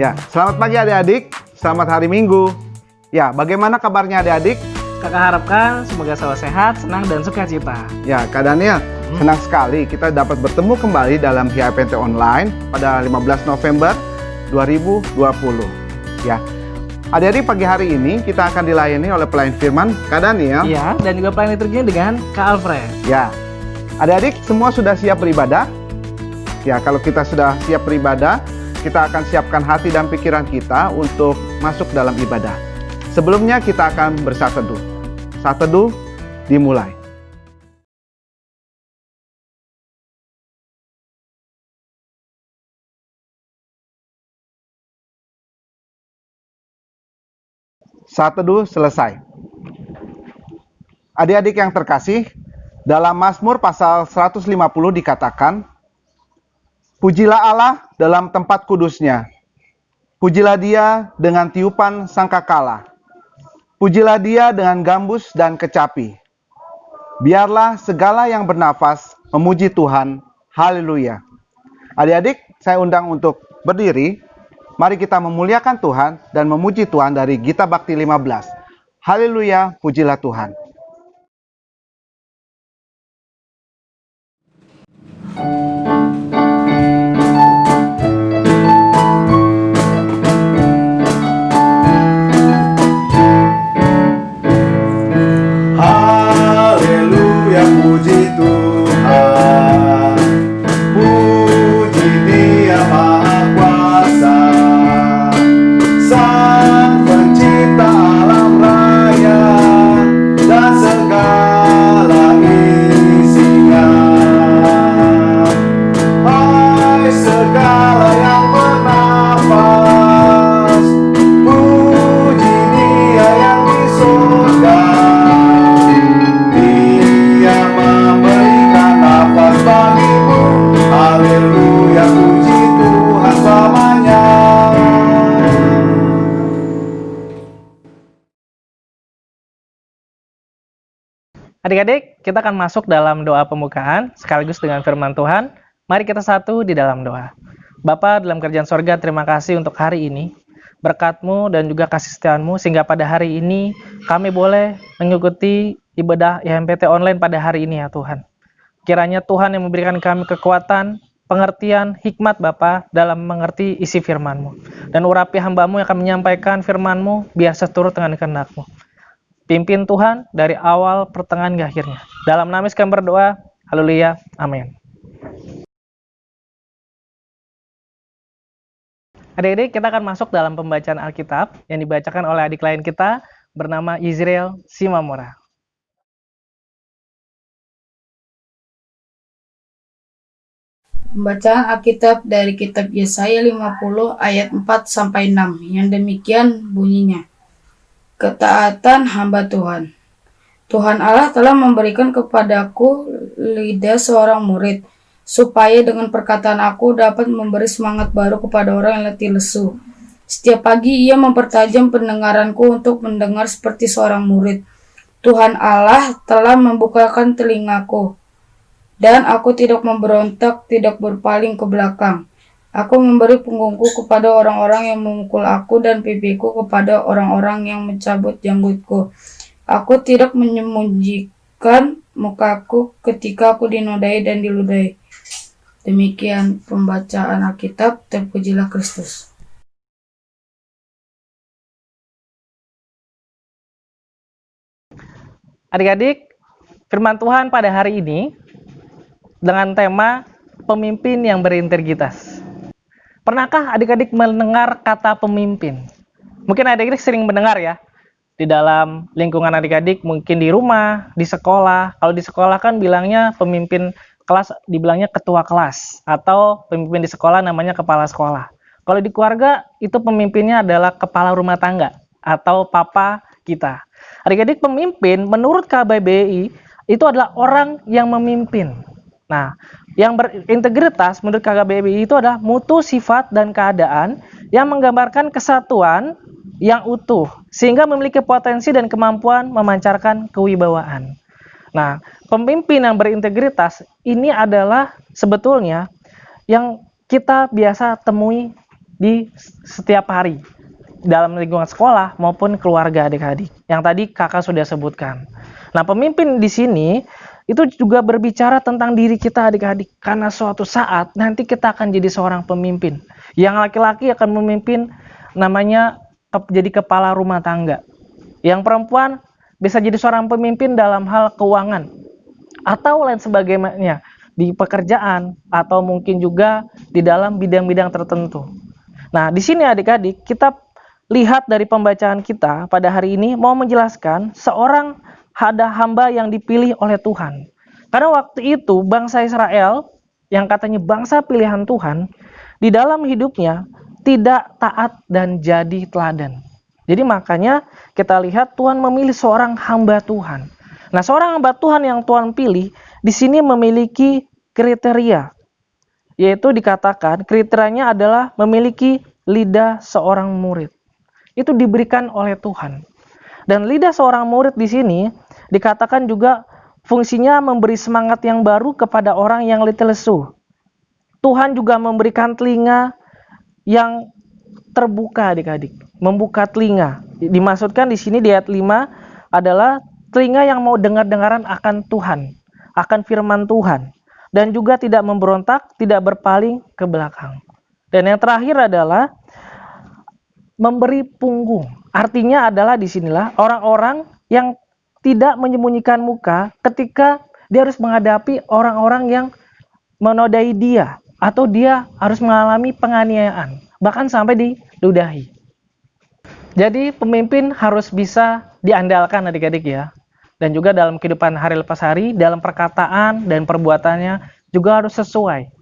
Ya, selamat pagi adik-adik, selamat hari Minggu. Ya, bagaimana kabarnya adik-adik? Kakak harapkan semoga selalu sehat, senang, dan sukacita. Ya, Kak Daniel, senang sekali kita dapat bertemu kembali dalam HIPT Online pada 15 November 2020. Ya, adik-adik pagi hari ini kita akan dilayani oleh pelayan firman Kak Daniel. Iya, dan juga pelayan liturginya dengan Kak Alfred. Ya, adik-adik semua sudah siap beribadah? Ya, kalau kita sudah siap beribadah, kita akan siapkan hati dan pikiran kita untuk masuk dalam ibadah. Sebelumnya kita akan bersaat teduh. Saat teduh dimulai. Saat teduh selesai. Adik-adik yang terkasih, dalam Mazmur pasal 150 dikatakan, "Pujilah Allah dalam tempat kudusnya. Pujilah Dia dengan tiupan sangkakala. Pujilah Dia dengan gambus dan kecapi. Biarlah segala yang bernafas memuji Tuhan. Haleluya." Adik-adik, saya undang untuk berdiri. Mari kita memuliakan Tuhan dan memuji Tuhan dari Gita Bakti 15. Haleluya, pujilah Tuhan. Haleluya, puji Tuhan. Puji Dia Maha Kuasa, Sang Pencipta alam raya dan segala isinya. Hai segala yang bernafas, puji Dia yang di surga. Dia memberikan nafas bagimu. Haleluya, puji Tuhan selamanya. Adik-adik, kita akan masuk dalam doa pembukaan sekaligus dengan firman Tuhan. Mari kita satu di dalam doa. Bapa dalam kerajaan sorga, terima kasih untuk hari ini. Berkat-Mu dan juga kasih setia-Mu sehingga pada hari ini kami boleh mengikuti ibadah HIPT Online pada hari ini ya Tuhan. Kiranya Tuhan yang memberikan kami kekuatan, pengertian, hikmat Bapa dalam mengerti isi firman-Mu. Dan urapi hamba-Mu yang akan menyampaikan firman-Mu biar seturut dengan kehendak-Mu. Pimpin Tuhan dari awal, pertengahan, hingga akhirnya. Dalam nama Yesus kami berdoa. Haleluya. Amin. Adik-adik, kita akan masuk dalam pembacaan Alkitab yang dibacakan oleh adik lain kita bernama Israel Simamora. Pembacaan Alkitab dari kitab Yesaya 50 ayat 4-6 yang demikian bunyinya. Ketaatan hamba Tuhan. Tuhan Allah telah memberikan kepadaku lidah seorang murid, supaya dengan perkataan aku dapat memberi semangat baru kepada orang yang letih lesu. Setiap pagi ia mempertajam pendengaranku untuk mendengar seperti seorang murid. Tuhan Allah telah membukakan telingaku, dan aku tidak memberontak, tidak berpaling ke belakang. Aku memberi punggungku kepada orang-orang yang memukul aku dan pipiku kepada orang-orang yang mencabut janggutku. Aku tidak menyembunyikan mukaku ketika aku dinodai dan diludahi. Demikian pembacaan Alkitab. Terpujilah Kristus. Adik-adik, firman Tuhan pada hari ini dengan tema pemimpin yang berintegritas. Pernahkah adik-adik mendengar kata pemimpin? Mungkin adik-adik sering mendengar ya. Di dalam lingkungan adik-adik, mungkin di rumah, di sekolah. Kalau di sekolah kan bilangnya pemimpin kelas, dibilangnya ketua kelas. Atau pemimpin di sekolah namanya kepala sekolah. Kalau di keluarga, itu pemimpinnya adalah kepala rumah tangga. Atau papa kita. Adik-adik, pemimpin menurut KBBI itu adalah orang yang memimpin. Nah, yang berintegritas menurut KBBI itu adalah mutu, sifat, dan keadaan yang menggambarkan kesatuan yang utuh, sehingga memiliki potensi dan kemampuan memancarkan kewibawaan. Nah, pemimpin yang berintegritas ini adalah sebetulnya yang kita biasa temui di setiap hari dalam lingkungan sekolah maupun keluarga adik-adik yang tadi kakak sudah sebutkan. Nah, pemimpin di sini itu juga berbicara tentang diri kita adik-adik, karena suatu saat nanti kita akan jadi seorang pemimpin. Yang laki-laki akan memimpin, namanya jadi kepala rumah tangga. Yang perempuan bisa jadi seorang pemimpin dalam hal keuangan atau lain sebagainya di pekerjaan atau mungkin juga di dalam bidang-bidang tertentu. Nah, di sini adik-adik kita lihat dari pembacaan kita pada hari ini mau menjelaskan seorang ada hamba yang dipilih oleh Tuhan. Karena waktu itu bangsa Israel yang katanya bangsa pilihan Tuhan, di dalam hidupnya tidak taat dan jadi teladan. Jadi makanya kita lihat Tuhan memilih seorang hamba Tuhan. Nah, seorang hamba Tuhan yang Tuhan pilih di sini memiliki kriteria, yaitu dikatakan kriterianya adalah memiliki lidah seorang murid. Itu diberikan oleh Tuhan. Dan lidah seorang murid di sini dikatakan juga fungsinya memberi semangat yang baru kepada orang yang letih lesu. Tuhan juga memberikan telinga yang terbuka adik-adik. Membuka telinga. Dimaksudkan di sini di ayat 5 adalah telinga yang mau dengar-dengaran akan Tuhan, akan firman Tuhan. Dan juga tidak memberontak, tidak berpaling ke belakang. Dan yang terakhir adalah memberi punggung. Artinya adalah disinilah orang-orang yang tidak menyembunyikan muka ketika dia harus menghadapi orang-orang yang menodai dia atau dia harus mengalami penganiayaan, bahkan sampai diludahi. Jadi pemimpin harus bisa diandalkan adik-adik ya. Dan juga dalam kehidupan hari lepas hari, dalam perkataan dan perbuatannya juga harus sesuai.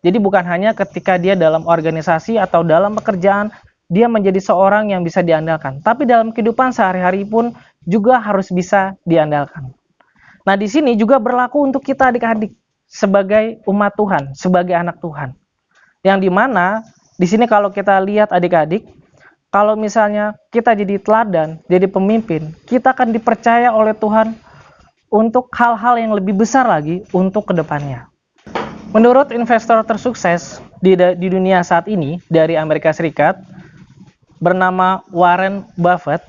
Jadi bukan hanya ketika dia dalam organisasi atau dalam pekerjaan dia menjadi seorang yang bisa diandalkan, tapi dalam kehidupan sehari-hari pun juga harus bisa diandalkan. Nah, di sini juga berlaku untuk kita adik-adik sebagai umat Tuhan, sebagai anak Tuhan. Yang dimana di sini kalau kita lihat adik-adik, kalau misalnya kita jadi teladan, jadi pemimpin, kita akan dipercaya oleh Tuhan untuk hal-hal yang lebih besar lagi untuk kedepannya. Menurut investor tersukses di dunia saat ini dari Amerika Serikat, bernama Warren Buffett,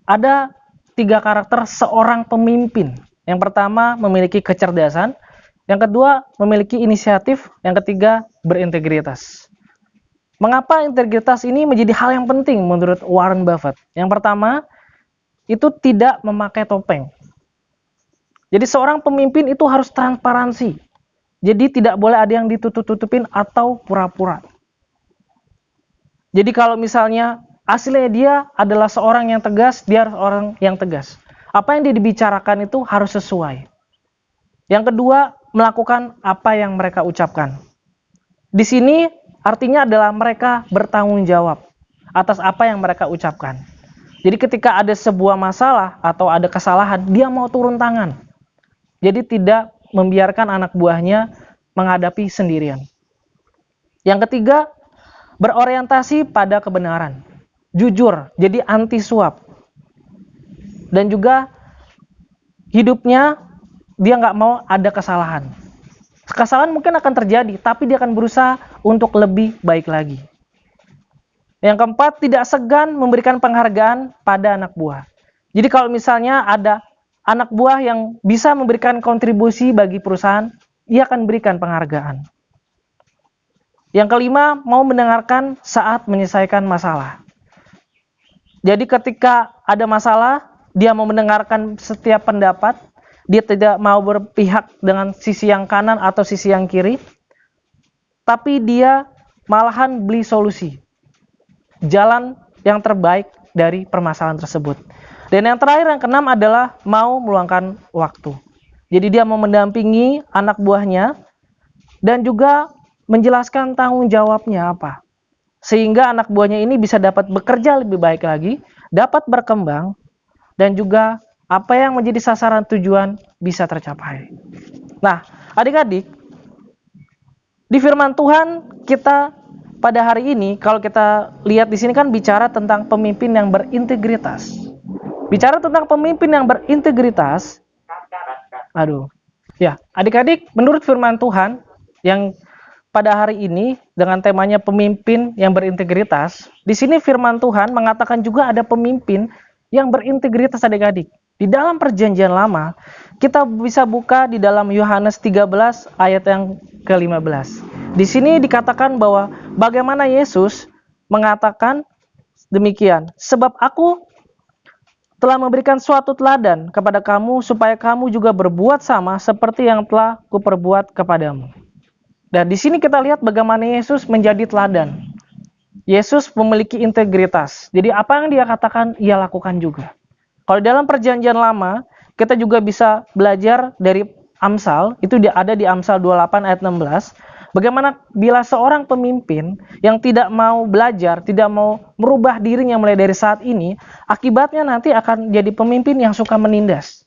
ada 3 karakter seorang pemimpin. Yang pertama memiliki kecerdasan, yang kedua memiliki inisiatif, yang ketiga berintegritas. Mengapa integritas ini menjadi hal yang penting menurut Warren Buffett? Yang pertama, itu tidak memakai topeng. Jadi seorang pemimpin itu harus transparansi. Jadi tidak boleh ada yang ditutup-tutupin atau pura-pura. Jadi kalau misalnya aslinya dia adalah seorang yang tegas, dia harus orang yang tegas. Apa yang dia dibicarakan itu harus sesuai. Yang kedua, melakukan apa yang mereka ucapkan. Di sini artinya adalah mereka bertanggung jawab atas apa yang mereka ucapkan. Jadi ketika ada sebuah masalah atau ada kesalahan, dia mau turun tangan. Jadi tidak membiarkan anak buahnya menghadapi sendirian. Yang ketiga, berorientasi pada kebenaran, jujur, jadi anti suap, dan juga hidupnya dia nggak mau ada kesalahan. Kesalahan mungkin akan terjadi, tapi dia akan berusaha untuk lebih baik lagi. Yang keempat, tidak segan memberikan penghargaan pada anak buah. Jadi kalau misalnya ada anak buah yang bisa memberikan kontribusi bagi perusahaan, ia akan berikan penghargaan. Yang kelima, mau mendengarkan saat menyelesaikan masalah. Jadi ketika ada masalah, dia mau mendengarkan setiap pendapat, dia tidak mau berpihak dengan sisi yang kanan atau sisi yang kiri, tapi dia malahan beli solusi, jalan yang terbaik dari permasalahan tersebut. Dan yang terakhir, yang keenam adalah mau meluangkan waktu. Jadi dia mau mendampingi anak buahnya dan juga menjelaskan tanggung jawabnya apa. Sehingga anak buahnya ini bisa dapat bekerja lebih baik lagi, dapat berkembang, dan juga apa yang menjadi sasaran tujuan bisa tercapai. Nah, adik-adik, di firman Tuhan kita pada hari ini, kalau kita lihat di sini kan bicara tentang pemimpin yang berintegritas. Bicara tentang pemimpin yang berintegritas, adik-adik, menurut firman Tuhan yang pada hari ini dengan temanya pemimpin yang berintegritas, di sini firman Tuhan mengatakan juga ada pemimpin yang berintegritas adik-adik. Di dalam perjanjian lama, kita bisa buka di dalam Yohanes 13 ayat yang ke-15. Di sini dikatakan bahwa bagaimana Yesus mengatakan demikian, sebab aku telah memberikan suatu teladan kepada kamu supaya kamu juga berbuat sama seperti yang telah kuperbuat kepadamu. Dan di sini kita lihat bagaimana Yesus menjadi teladan. Yesus memiliki integritas. Jadi apa yang dia katakan, ia lakukan juga. Kalau dalam perjanjian lama, kita juga bisa belajar dari Amsal, itu ada di Amsal 28 ayat 16. Bagaimana bila seorang pemimpin yang tidak mau belajar, tidak mau merubah dirinya mulai dari saat ini, akibatnya nanti akan jadi pemimpin yang suka menindas.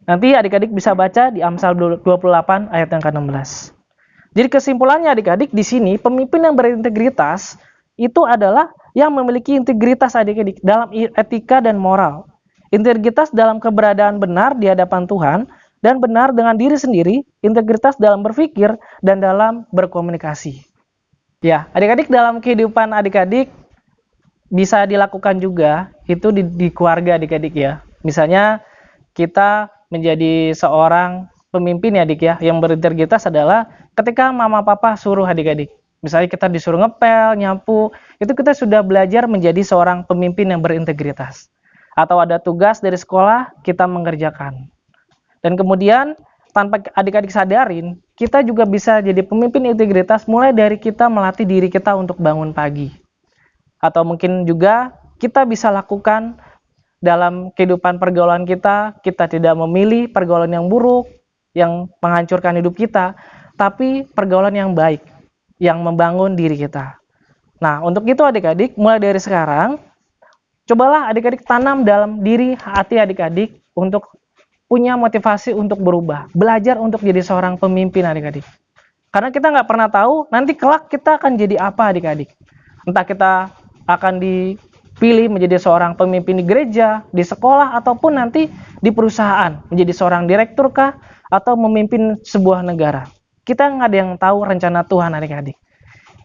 Nanti adik-adik bisa baca di Amsal 28 ayat yang ke-16. Jadi kesimpulannya adik-adik di sini, pemimpin yang berintegritas itu adalah yang memiliki integritas adik-adik dalam etika dan moral. Integritas dalam keberadaan benar di hadapan Tuhan, dan benar dengan diri sendiri, integritas dalam berpikir dan dalam berkomunikasi. Ya, adik-adik dalam kehidupan adik-adik bisa dilakukan juga itu di keluarga adik-adik ya. Misalnya kita menjadi seorang pemimpin ya adik ya, yang berintegritas adalah ketika mama papa suruh adik-adik. Misalnya kita disuruh ngepel, nyapu, itu kita sudah belajar menjadi seorang pemimpin yang berintegritas. Atau ada tugas dari sekolah, kita mengerjakan. Dan kemudian tanpa adik-adik sadarin, kita juga bisa jadi pemimpin integritas mulai dari kita melatih diri kita untuk bangun pagi. Atau mungkin juga kita bisa lakukan dalam kehidupan pergaulan kita tidak memilih pergaulan yang buruk, yang menghancurkan hidup kita, tapi pergaulan yang baik, yang membangun diri kita. Nah, untuk itu adik-adik, mulai dari sekarang, cobalah adik-adik tanam dalam diri hati adik-adik untuk punya motivasi untuk berubah, belajar untuk jadi seorang pemimpin adik-adik. Karena kita nggak pernah tahu nanti kelak kita akan jadi apa adik-adik. Entah kita akan dipilih menjadi seorang pemimpin di gereja, di sekolah, ataupun nanti di perusahaan, menjadi seorang direktur kah, atau memimpin sebuah negara. Kita nggak ada yang tahu rencana Tuhan adik-adik.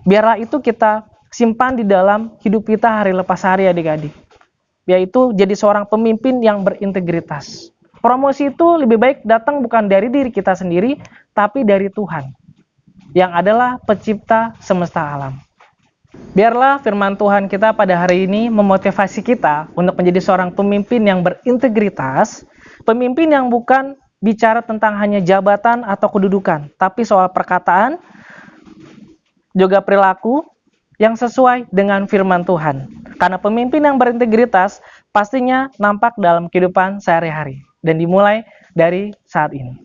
Biarlah itu kita simpan di dalam hidup kita hari lepas hari adik-adik. Yaitu jadi seorang pemimpin yang berintegritas. Promosi itu lebih baik datang bukan dari diri kita sendiri, tapi dari Tuhan, yang adalah pencipta semesta alam. Biarlah firman Tuhan kita pada hari ini memotivasi kita untuk menjadi seorang pemimpin yang berintegritas, pemimpin yang bukan bicara tentang hanya jabatan atau kedudukan, tapi soal perkataan, juga perilaku yang sesuai dengan firman Tuhan. Karena pemimpin yang berintegritas pastinya nampak dalam kehidupan sehari-hari. Dan dimulai dari saat ini.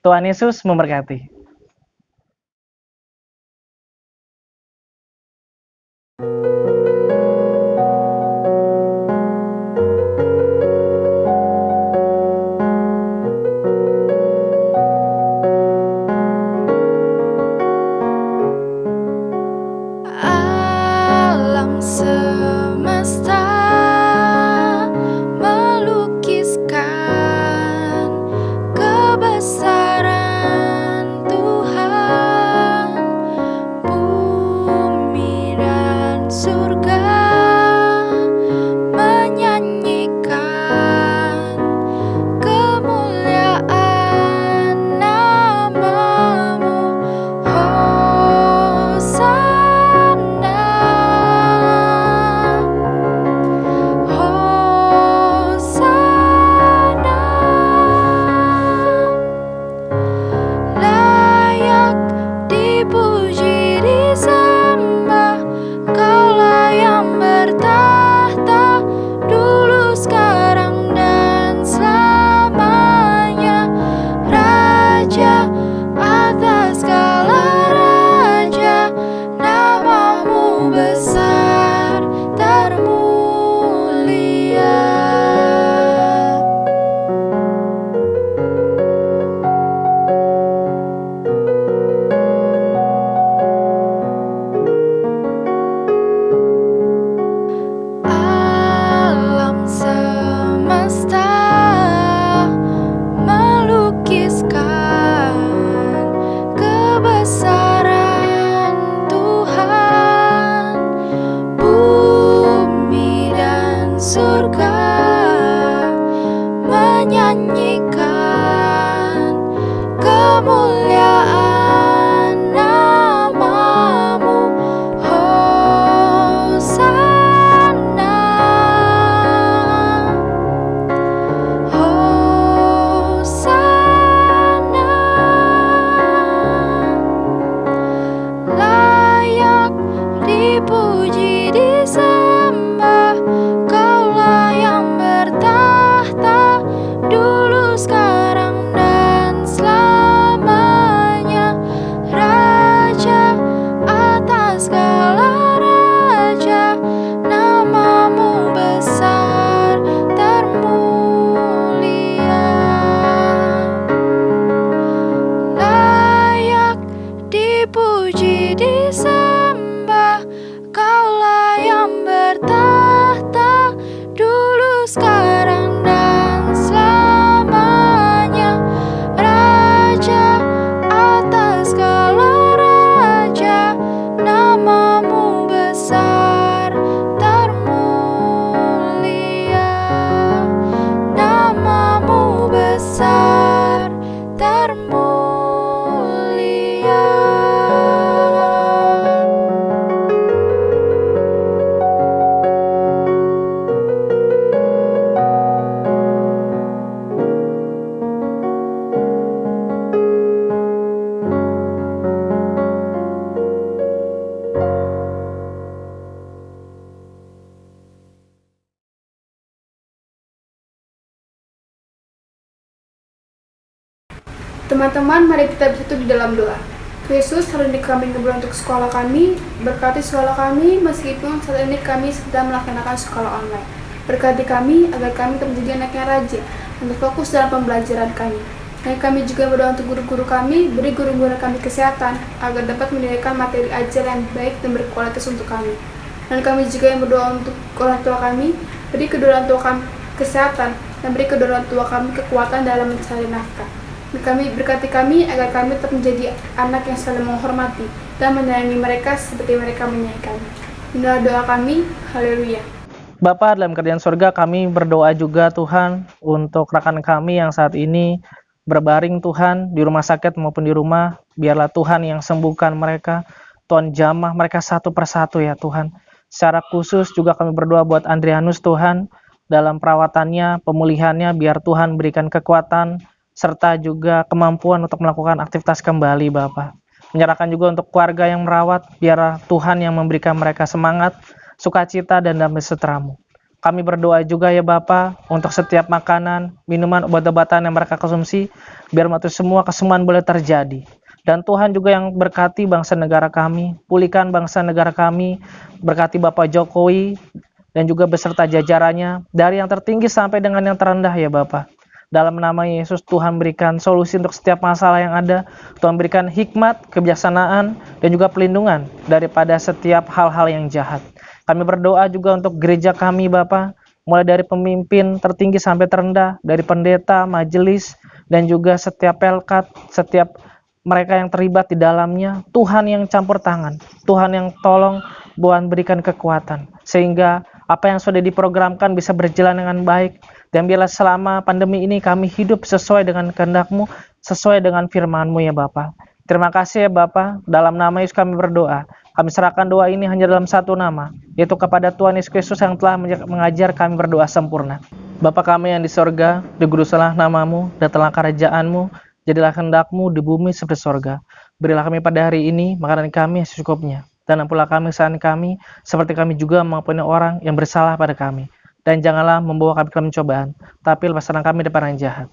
Tuhan Yesus memberkati. Alam semesta melukiskan kebesaran Teman-teman, mari kita bersatu di dalam doa. Tuhan Yesus, hari ini kami kembali untuk sekolah kami. Berkati sekolah kami, meskipun saat ini kami sedang melaksanakan sekolah online. Berkati kami, agar kami tetap menjadi anak yang rajin, untuk fokus dalam pembelajaran kami. Dan kami juga berdoa untuk guru-guru kami, beri guru-guru kami kesehatan, agar dapat menyediakan materi ajaran yang baik dan berkualitas untuk kami. Dan kami juga yang berdoa untuk orang tua kami, beri kedua orang tua kami kesehatan, dan beri kedua orang tua kami kekuatan dalam mencari nafkah. Dan kami berkati kami agar kami tetap menjadi anak yang selalu menghormati dan menyayangi mereka seperti mereka menyayangi kami. Inilah doa kami, haleluya. Bapa dalam kerajaan surga, kami berdoa juga Tuhan untuk rekan kami yang saat ini berbaring Tuhan di rumah sakit maupun di rumah. Biarlah Tuhan yang sembuhkan mereka, Tuhan jamah mereka satu persatu ya Tuhan. Secara khusus juga kami berdoa buat Andrianus Tuhan, dalam perawatannya, pemulihannya, biar Tuhan berikan kekuatan serta juga kemampuan untuk melakukan aktivitas kembali Bapa. Menyerahkan juga untuk keluarga yang merawat, biar Tuhan yang memberikan mereka semangat, sukacita dan damai sejahtera-Mu. Kami berdoa juga ya Bapa untuk setiap makanan, minuman, obat-obatan yang mereka konsumsi, biar itu semua kesembuhan boleh terjadi. Dan Tuhan juga yang berkati bangsa negara kami, pulihkan bangsa negara kami, berkati Bapak Jokowi dan juga beserta jajarannya, dari yang tertinggi sampai dengan yang terendah ya Bapa. Dalam nama Yesus, Tuhan berikan solusi untuk setiap masalah yang ada. Tuhan berikan hikmat, kebijaksanaan, dan juga pelindungan daripada setiap hal-hal yang jahat. Kami berdoa juga untuk gereja kami Bapa, mulai dari pemimpin tertinggi sampai terendah, dari pendeta, majelis, dan juga setiap pelkat, setiap mereka yang terlibat di dalamnya. Tuhan yang campur tangan, Tuhan yang tolong, Tuhan berikan kekuatan, sehingga apa yang sudah diprogramkan bisa berjalan dengan baik. Dan biarlah selama pandemi ini kami hidup sesuai dengan kehendak-Mu, sesuai dengan firman-Mu ya Bapa. Terima kasih ya Bapa, dalam nama Yesus kami berdoa. Kami serahkan doa ini hanya dalam satu nama, yaitu kepada Tuhan Yesus Kristus yang telah mengajar kami berdoa sempurna. Bapa kami yang di sorga, dikuduskanlah nama-Mu, datanglah kerajaan-Mu, jadilah kehendak-Mu di bumi seperti sorga. Berilah kami pada hari ini makanan kami yang secukupnya, dan ampunilah kami kesalahan kami, seperti kami juga mengampuni orang yang bersalah pada kami. Dan janganlah membawa kami ke dalam pencobaan, tapi lepaskan kami dari orang jahat.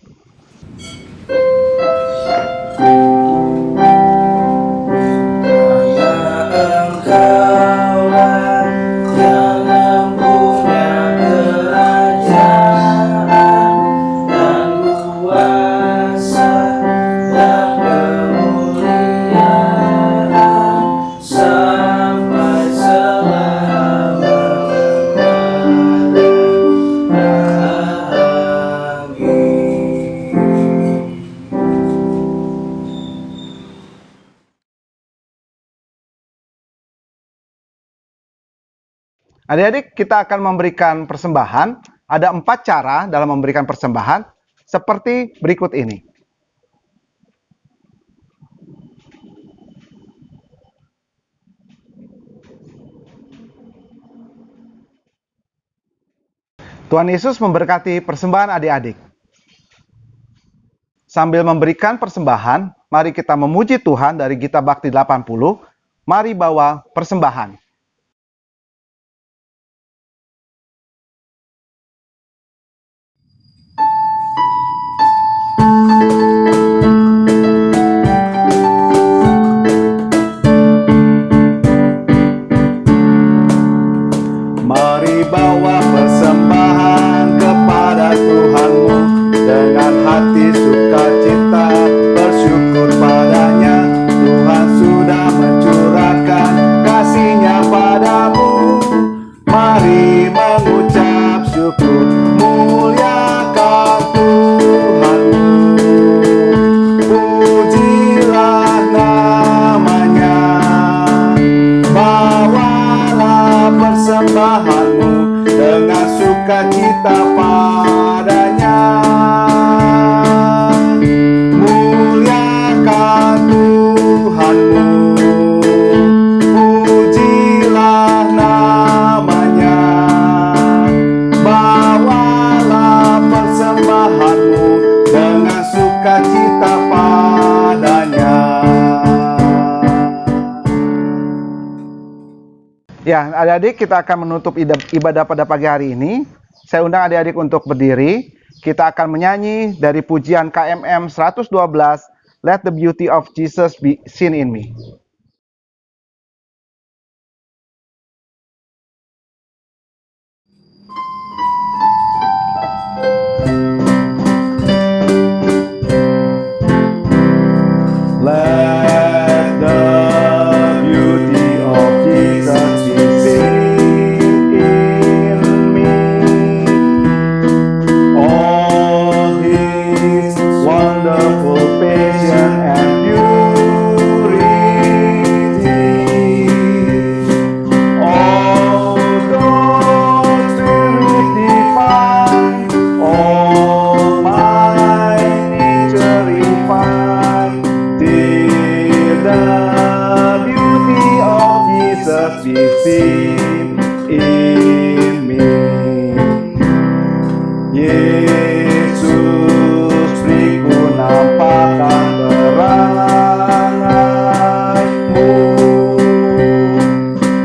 Adik-adik, kita akan memberikan persembahan. Ada 4 cara dalam memberikan persembahan, seperti berikut ini. Tuhan Yesus memberkati persembahan adik-adik. Sambil memberikan persembahan, mari kita memuji Tuhan dari Gita Bakti 80. Mari bawa persembahan. Mari bawa persembahan kepada Tuhanmu dengan hati sukacita, bersyukur padanya. Tuhan sudah mencurahkan kasih-Nya padamu. Mari mengucap syukur, muliakan Tuhanmu. Pujilah namanya, bawalah persembahanmu dengan sukacita padanya. Muliakan Tuhanmu, pujilah namanya, bawalah persembahanmu dengan sukacita padanya. Ya, adik-adik, kita akan menutup ibadah pada pagi hari ini. Saya undang adik-adik untuk berdiri. Kita akan menyanyi dari pujian KMM 112, Let the beauty of Jesus be seen in me. Let the beauty of Jesus be seen in me. All His wonderful patience and purity. All God's Spirit divine, all my nature refined. Till the beauty of Jesus be seen in me. Yesus beriku nampakkan terangmu.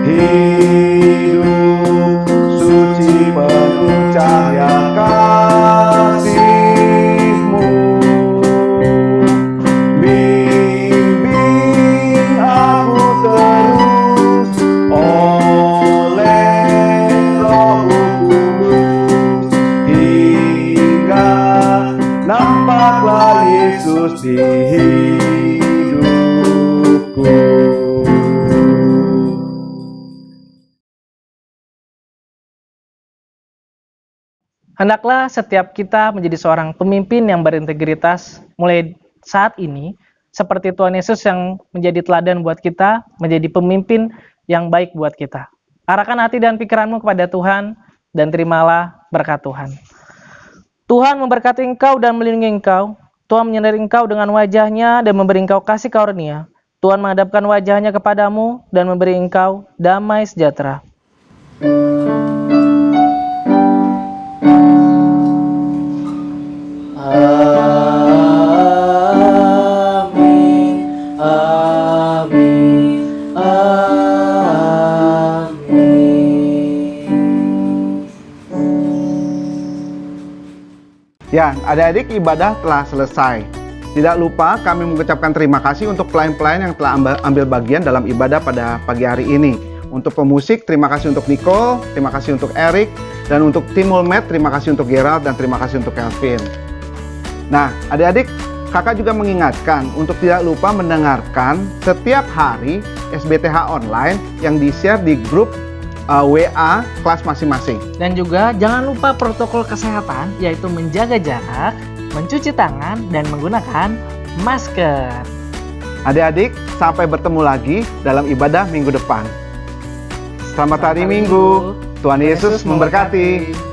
Hidup suci penuh cahaya kasih-Mu. Bimbing aku terus oleh Roh Kudus, hingga nampaklah Yesus di hidupku. Hendaklah setiap kita menjadi seorang pemimpin yang berintegritas mulai saat ini, seperti Tuhan Yesus yang menjadi teladan buat kita, menjadi pemimpin yang baik buat kita. Arahkan hati dan pikiranmu kepada Tuhan, dan terimalah berkat Tuhan. Tuhan memberkati engkau dan melindungi engkau. Tuhan menyinari engkau dengan wajah-Nya dan memberi engkau kasih karunia. Tuhan menghadapkan wajah-Nya kepadamu dan memberi engkau damai sejahtera. Ya, adik-adik, ibadah telah selesai. Tidak lupa kami mengucapkan terima kasih untuk pelayan-pelayan yang telah ambil bagian dalam ibadah pada pagi hari ini. Untuk pemusik, terima kasih untuk Nicole, terima kasih untuk Eric, dan untuk tim Mulmed, terima kasih untuk Gerald, dan terima kasih untuk Kelvin. Nah, adik-adik, kakak juga mengingatkan untuk tidak lupa mendengarkan setiap hari SBTH online yang di-share di grup WA kelas masing-masing. Dan juga jangan lupa protokol kesehatan, yaitu menjaga jarak, mencuci tangan, dan menggunakan masker. Adik-adik, sampai bertemu lagi dalam ibadah minggu depan. Selamat hari Minggu. Tuhan Yesus memberkati.